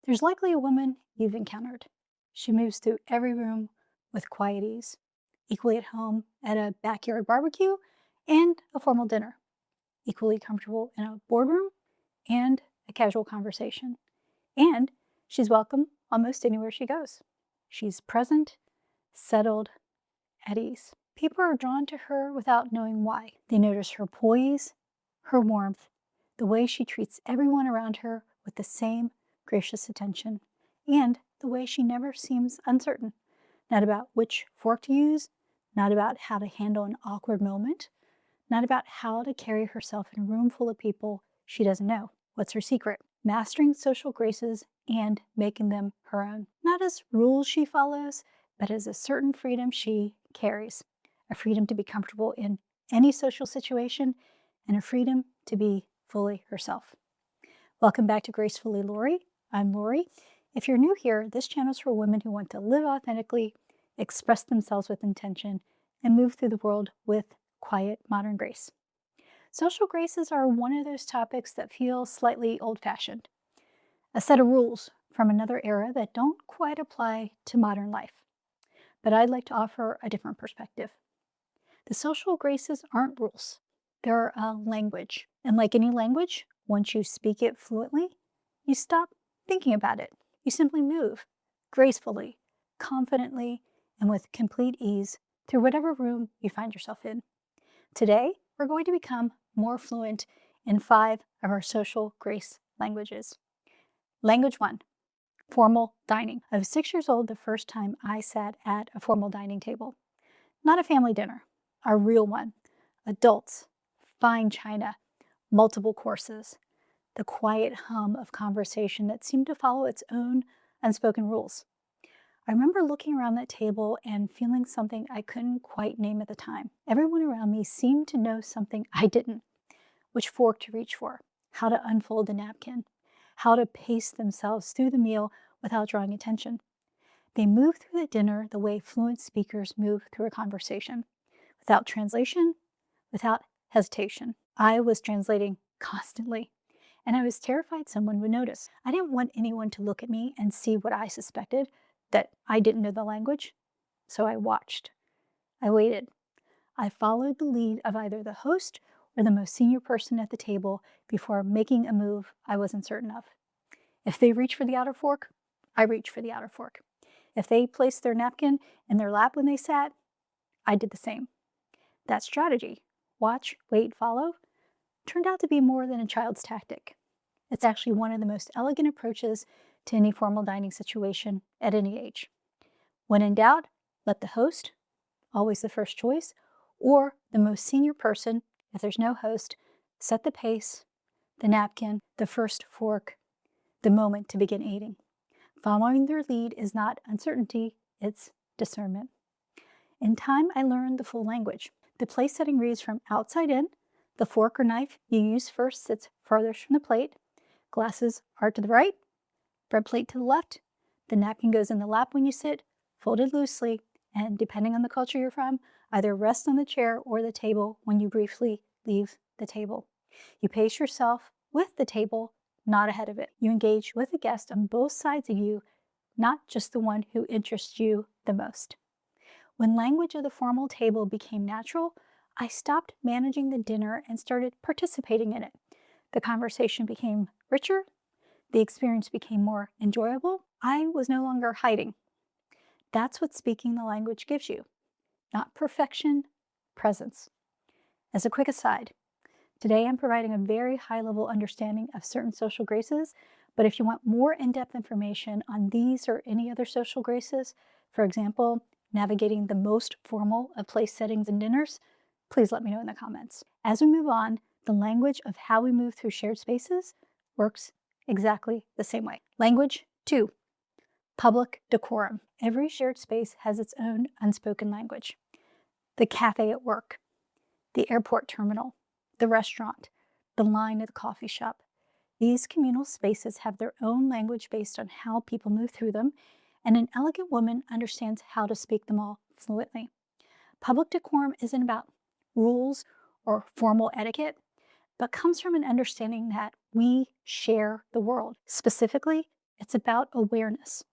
There's likely a woman you've encountered. She moves through every room with quiet ease, equally at home at a backyard barbecue and a formal dinner, equally comfortable in a boardroom and a casual conversation. And she's welcome almost anywhere she goes. She's present, settled, at ease. People are drawn to her without knowing why. They notice her poise, her warmth, the way she treats everyone around her with the same gracious attention, and the way she never seems uncertain. Not about which fork to use, not about how to handle an awkward moment, not about how to carry herself in a room full of people she doesn't know. What's her secret? Mastering social graces and making them her own. Not as rules she follows, but as a certain freedom she carries. A freedom to be comfortable in any social situation and a freedom to be fully herself. Welcome back to Gracefully Lori. I'm Lori. If you're new here, this channel is for women who want to live authentically, express themselves with intention, and move through the world with quiet, modern grace. Social graces are one of those topics that feel slightly old-fashioned, a set of rules from another era that don't quite apply to modern life. But I'd like to offer a different perspective. The social graces aren't rules. They're a language. And like any language, once you speak it fluently, you stop thinking about it. You simply move gracefully, confidently, and with complete ease through whatever room you find yourself in. Today, we're going to become more fluent in 5 of our social grace languages. Language 1, formal dining. I was 6 years old the first time I sat at a formal dining table. Not a family dinner, a real one. Adults, fine china, multiple courses, the quiet hum of conversation that seemed to follow its own unspoken rules. I remember looking around that table and feeling something I couldn't quite name at the time. Everyone around me seemed to know something I didn't. Which fork to reach for, how to unfold the napkin, how to pace themselves through the meal without drawing attention. They moved through the dinner the way fluent speakers move through a conversation, without translation, without hesitation. I was translating constantly, and I was terrified someone would notice. I didn't want anyone to look at me and see what I suspected, that I didn't know the language, so I watched. I waited. I followed the lead of either the host or the most senior person at the table before making a move I wasn't certain of. If they reached for the outer fork, I reached for the outer fork. If they placed their napkin in their lap when they sat, I did the same. That strategy, watch, wait, follow, turned out to be more than a child's tactic. It's actually one of the most elegant approaches to any formal dining situation at any age. When in doubt, let the host, always the first choice, or the most senior person, if there's no host, set the pace, the napkin, the first fork, the moment to begin eating. Following their lead is not uncertainty, it's discernment. In time, I learned the full language. The place setting reads from outside in. The fork or knife you use first sits farthest from the plate. Glasses are to the right, bread plate to the left. The napkin goes in the lap when you sit, folded loosely, and depending on the culture you're from, either rest on the chair or the table when you briefly leave the table. You pace yourself with the table, not ahead of it. You engage with the guest on both sides of you, not just the one who interests you the most. When language of the formal table became natural, I stopped managing the dinner and started participating in it. The conversation became richer. The experience became more enjoyable. I was no longer hiding. That's what speaking the language gives you. Not perfection, presence. As a quick aside, today I'm providing a very high-level understanding of certain social graces, but if you want more in-depth information on these or any other social graces, for example, navigating the most formal of place settings and dinners, please let me know in the comments. As we move on, the language of how we move through shared spaces works exactly the same way. Language 2, public decorum. Every shared space has its own unspoken language. The cafe at work, the airport terminal, the restaurant, the line at the coffee shop. These communal spaces have their own language based on how people move through them, and an elegant woman understands how to speak them all fluently. Public decorum isn't about rules or formal etiquette, but comes from an understanding that we share the world. Specifically, It's about awareness.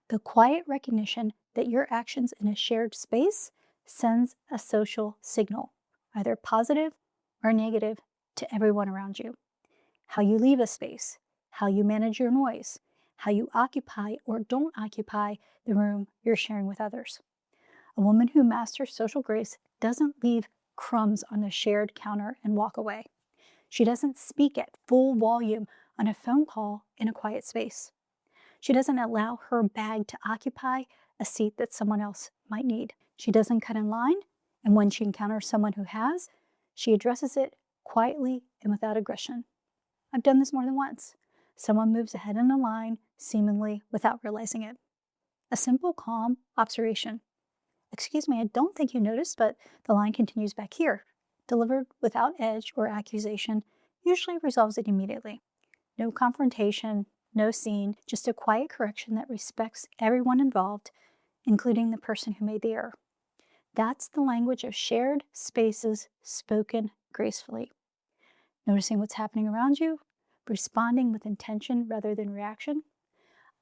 The quiet recognition that your actions in a shared space sends a social signal, either positive or negative, to everyone around you. How you leave a space, how you manage your noise, how you occupy or don't occupy the room you're sharing with others. A woman who masters social grace doesn't leave crumbs on the shared counter and walk away. She doesn't speak at full volume on a phone call in a quiet space. She doesn't allow her bag to occupy a seat that someone else might need. She doesn't cut in line, and when she encounters someone who has, she addresses it quietly and without aggression. I've done this more than once. Someone moves ahead in the line, seemingly without realizing it. A simple, calm observation. "Excuse me, I don't think you noticed, but the line continues back here," delivered without edge or accusation, usually resolves it immediately. No confrontation, no scene, just a quiet correction that respects everyone involved, including the person who made the error. That's the language of shared spaces spoken gracefully. Noticing what's happening around you, responding with intention rather than reaction,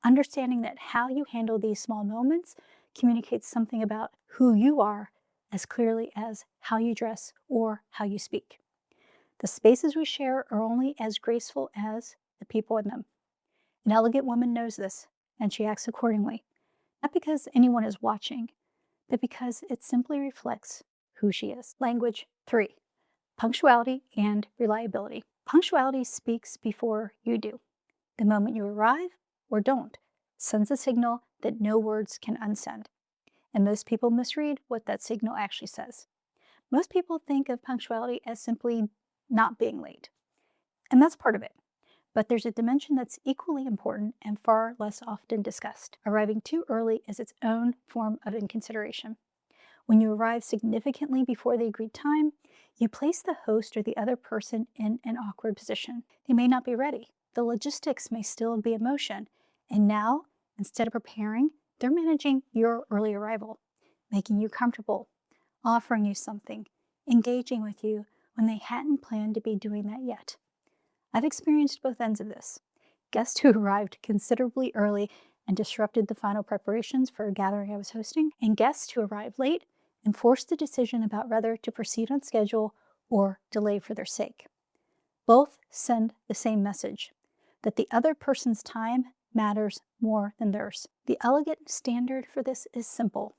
understanding that how you handle these small moments communicates something about who you are as clearly as how you dress or how you speak. The spaces we share are only as graceful as the people in them. An elegant woman knows this, and she acts accordingly, not because anyone is watching, but because it simply reflects who she is. Language 3. Punctuality and reliability. Punctuality speaks before you do. The moment you arrive, or don't, sends a signal that no words can unsend. And most people misread what that signal actually says. Most people think of punctuality as simply not being late. And that's part of it. But there's a dimension that's equally important and far less often discussed. Arriving too early is its own form of inconsideration. When you arrive significantly before the agreed time, you place the host or the other person in an awkward position. They may not be ready. The logistics may still be in motion. And now, instead of preparing, they're managing your early arrival, making you comfortable, offering you something, engaging with you when they hadn't planned to be doing that yet. I've experienced both ends of this. Guests who arrived considerably early and disrupted the final preparations for a gathering I was hosting, and guests who arrived late and forced the decision about whether to proceed on schedule or delay for their sake. Both send the same message, that the other person's time matters more than theirs. The elegant standard for this is simple.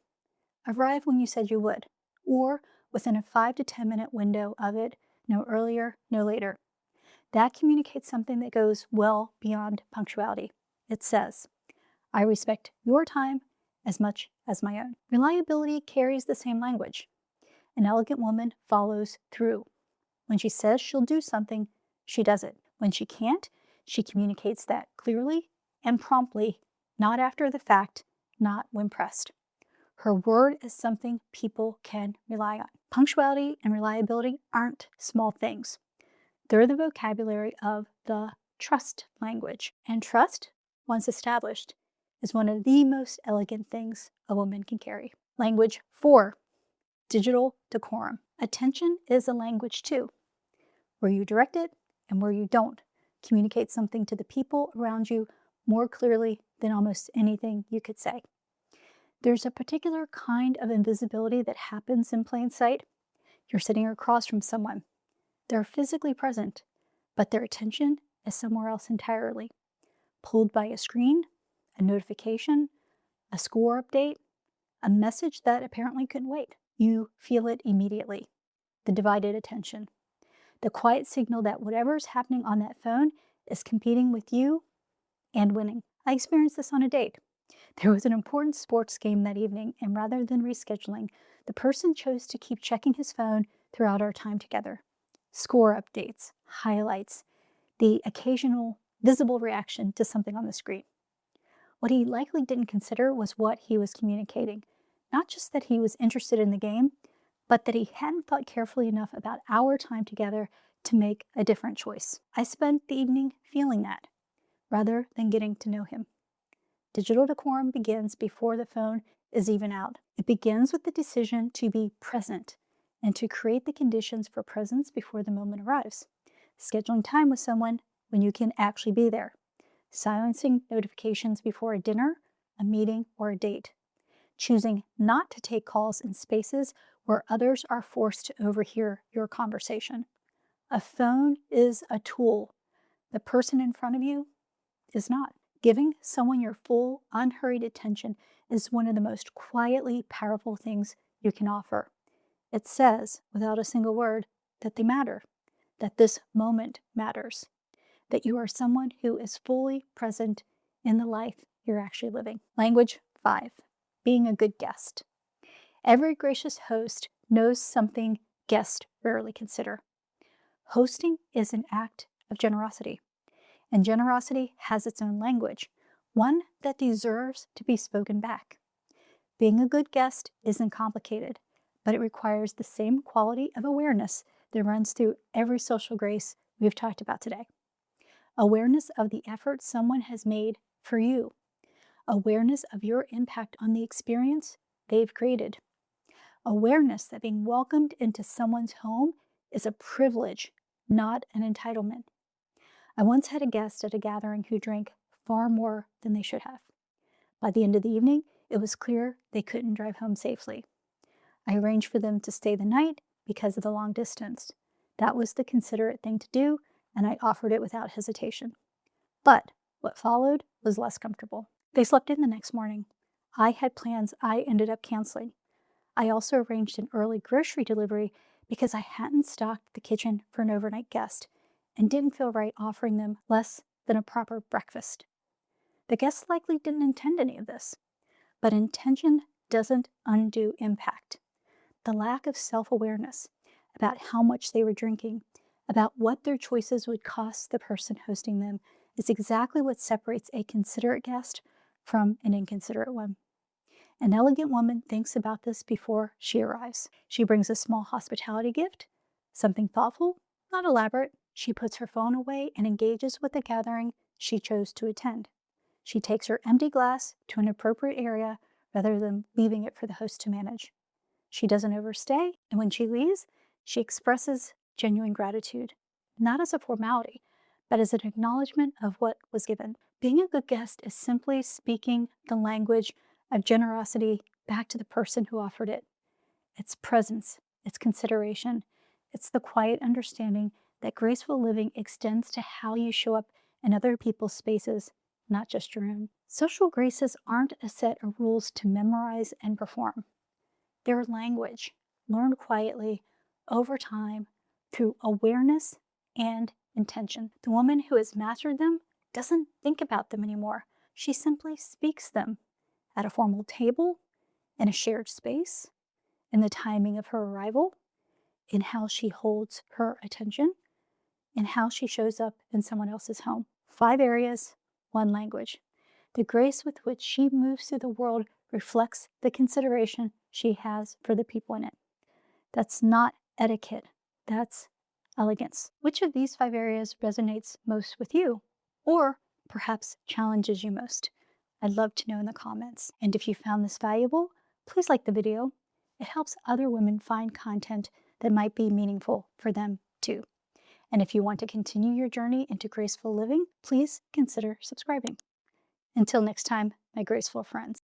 Arrive when you said you would, or within a 5 to 10 minute window of it, no earlier, no later. That communicates something that goes well beyond punctuality. It says, I respect your time as much as my own. Reliability carries the same language. An elegant woman follows through. When she says she'll do something, she does it. When she can't, she communicates that clearly and promptly, not after the fact, not when pressed. Her word is something people can rely on. Punctuality and reliability aren't small things. They're the vocabulary of the trust language. And trust, once established, is one of the most elegant things a woman can carry. Language 4, digital decorum. Attention is a language too. Where you direct it and where you don't communicate something to the people around you more clearly than almost anything you could say. There's a particular kind of invisibility that happens in plain sight. You're sitting across from someone. They're physically present, but their attention is somewhere else entirely. Pulled by a screen, a notification, a score update, a message that apparently couldn't wait. You feel it immediately. The divided attention. The quiet signal that whatever's happening on that phone is competing with you and winning. I experienced this on a date. There was an important sports game that evening, and rather than rescheduling, the person chose to keep checking his phone throughout our time together. Score updates, highlights, the occasional visible reaction to something on the screen. What he likely didn't consider was what he was communicating. Not just that he was interested in the game, but that he hadn't thought carefully enough about our time together to make a different choice. I spent the evening feeling that, rather than getting to know him. Digital decorum begins before the phone is even out. It begins with the decision to be present and to create the conditions for presence before the moment arrives. Scheduling time with someone when you can actually be there. silencing notifications before a dinner, a meeting, or a date, choosing not to take calls in spaces where others are forced to overhear your conversation. A phone is a tool. The person in front of you is not. Giving someone your full, unhurried attention is one of the most quietly powerful things you can offer. It says, without a single word, that they matter, that this moment matters, that you are someone who is fully present in the life you're actually living. Language 5, being a good guest. Every gracious host knows something guests rarely consider. Hosting is an act of generosity, and generosity has its own language, one that deserves to be spoken back. Being a good guest isn't complicated, but it requires the same quality of awareness that runs through every social grace we've talked about today. Awareness of the effort someone has made for you. Awareness of your impact on the experience they've created. Awareness that being welcomed into someone's home is a privilege, not an entitlement. I once had a guest at a gathering who drank far more than they should have. By the end of the evening, it was clear they couldn't drive home safely. I arranged for them to stay the night because of the long distance. That was the considerate thing to do, and I offered it without hesitation. But what followed was less comfortable. They slept in the next morning. I had plans I ended up canceling. I also arranged an early grocery delivery because I hadn't stocked the kitchen for an overnight guest and didn't feel right offering them less than a proper breakfast. The guests likely didn't intend any of this, but intention doesn't undo impact. The lack of self-awareness about how much they were drinking, about what their choices would cost the person hosting them, is exactly what separates a considerate guest from an inconsiderate one. An elegant woman thinks about this before she arrives. She brings a small hospitality gift, something thoughtful, not elaborate. She puts her phone away and engages with the gathering she chose to attend. She takes her empty glass to an appropriate area rather than leaving it for the host to manage. She doesn't overstay, and when she leaves, she expresses genuine gratitude, not as a formality, but as an acknowledgement of what was given. Being a good guest is simply speaking the language of generosity back to the person who offered it. It's presence, it's consideration, it's the quiet understanding that graceful living extends to how you show up in other people's spaces, not just your own. Social graces aren't a set of rules to memorize and perform. They're language learned quietly over time through awareness and intention. The woman who has mastered them doesn't think about them anymore. She simply speaks them at a formal table, in a shared space, in the timing of her arrival, in how she holds her attention, in how she shows up in someone else's home. 5 areas, 1 language. The grace with which she moves through the world reflects the consideration she has for the people in it. That's not etiquette, that's elegance. Which of these 5 areas resonates most with you, or perhaps challenges you most? I'd love to know in the comments. And if you found this valuable, please like the video. It helps other women find content that might be meaningful for them too. And if you want to continue your journey into graceful living, please consider subscribing. Until next time, my graceful friends.